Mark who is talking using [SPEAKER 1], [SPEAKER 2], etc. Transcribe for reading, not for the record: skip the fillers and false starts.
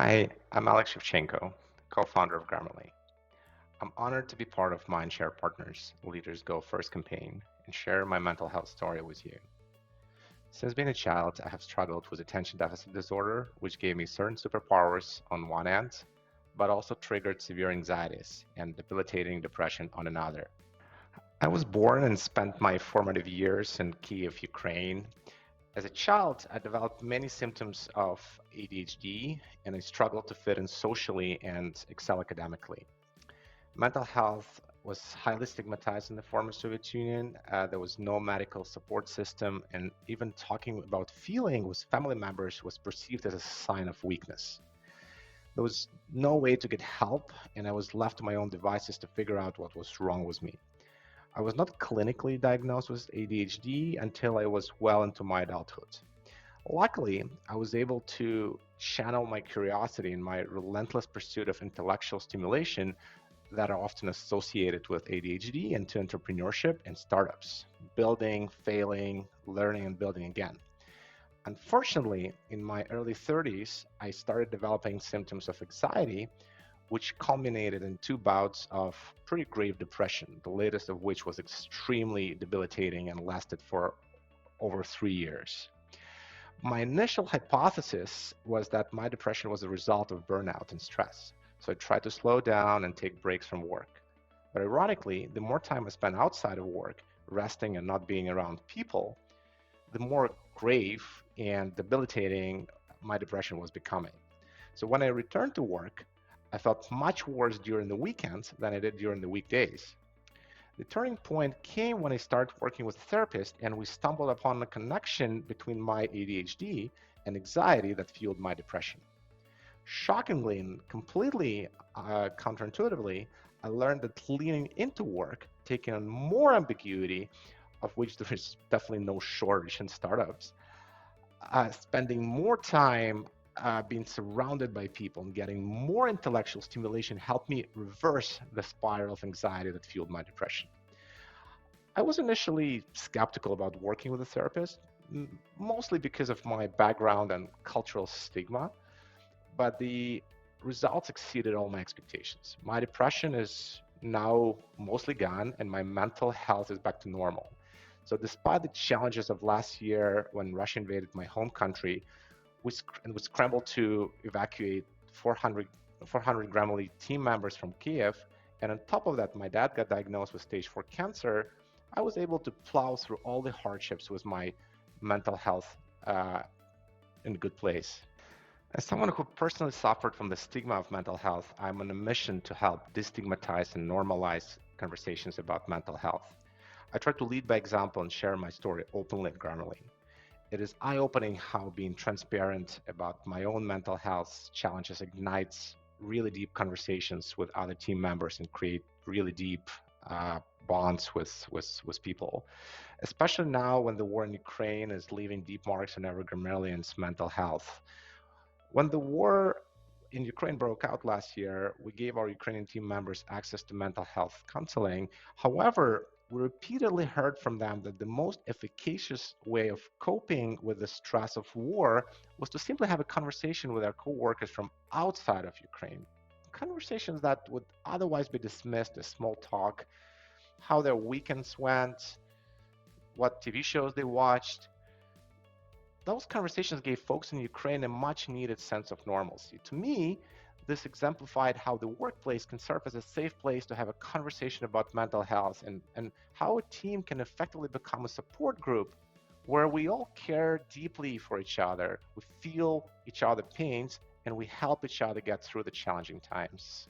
[SPEAKER 1] Hi, I'm Alex Shevchenko, co-founder of Grammarly. I'm honored to be part of Mindshare Partners Leaders Go First campaign and share my mental health story with you. Since being a child, I have struggled with attention deficit disorder, which gave me certain superpowers on one end, but also triggered severe anxieties and debilitating depression on another. I was born and spent my formative years in Kiev, Ukraine. As a child, I developed many symptoms of ADHD and I struggled to fit in socially and excel academically. Mental health was highly stigmatized in the former Soviet Union. There was no medical support system, and even talking about feeling with family members was perceived as a sign of weakness. There was no way to get help, and I was left to my own devices to figure out what was wrong with me. I was not clinically diagnosed with ADHD until I was well into my adulthood. Luckily, I was able to channel my curiosity and my relentless pursuit of intellectual stimulation that are often associated with ADHD into entrepreneurship and startups, building, failing, learning, and building again. Unfortunately, in my early 30s, I started developing symptoms of anxiety, which culminated in two bouts of pretty grave depression, the latest of which was extremely debilitating and lasted for over 3 years. My initial hypothesis was that my depression was a result of burnout and stress. So I tried to slow down and take breaks from work. But ironically, the more time I spent outside of work, resting and not being around people, the more grave and debilitating my depression was becoming. So when I returned to work, I felt much worse during the weekends than I did during the weekdays. The turning point came when I started working with a therapist and we stumbled upon a connection between my ADHD and anxiety that fueled my depression. Shockingly and completely counterintuitively, I learned that leaning into work, taking on more ambiguity, of which there is definitely no shortage in startups, spending more time being surrounded by people and getting more intellectual stimulation helped me reverse the spiral of anxiety that fueled my depression. I was initially skeptical about working with a therapist, mostly because of my background and cultural stigma, but the results exceeded all my expectations. My depression is now mostly gone, and my mental health is back to normal. So, despite the challenges of last year when Russia invaded my home country, we scrambled to evacuate 400 Grammarly team members from Kiev. And on top of that, my dad got diagnosed with stage 4 cancer. I was able to plow through all the hardships with my mental health in a good place. As someone who personally suffered from the stigma of mental health, I'm on a mission to help destigmatize and normalize conversations about mental health. I try to lead by example and share my story openly and Grammarly. It is eye-opening how being transparent about my own mental health challenges ignites really deep conversations with other team members and create really deep bonds with people, especially now when the war in Ukraine is leaving deep marks on every Grammarian's mental health. When the war in Ukraine broke out last year, we gave our Ukrainian team members access to mental health counseling. However, we repeatedly heard from them that the most efficacious way of coping with the stress of war was to simply have a conversation with our coworkers from outside of Ukraine. Conversations that would otherwise be dismissed as small talk, how their weekends went, what TV shows they watched. Those conversations gave folks in Ukraine a much needed sense of normalcy. To me, this exemplified how the workplace can serve as a safe place to have a conversation about mental health and how a team can effectively become a support group where we all care deeply for each other, we feel each other's pains, and we help each other get through the challenging times.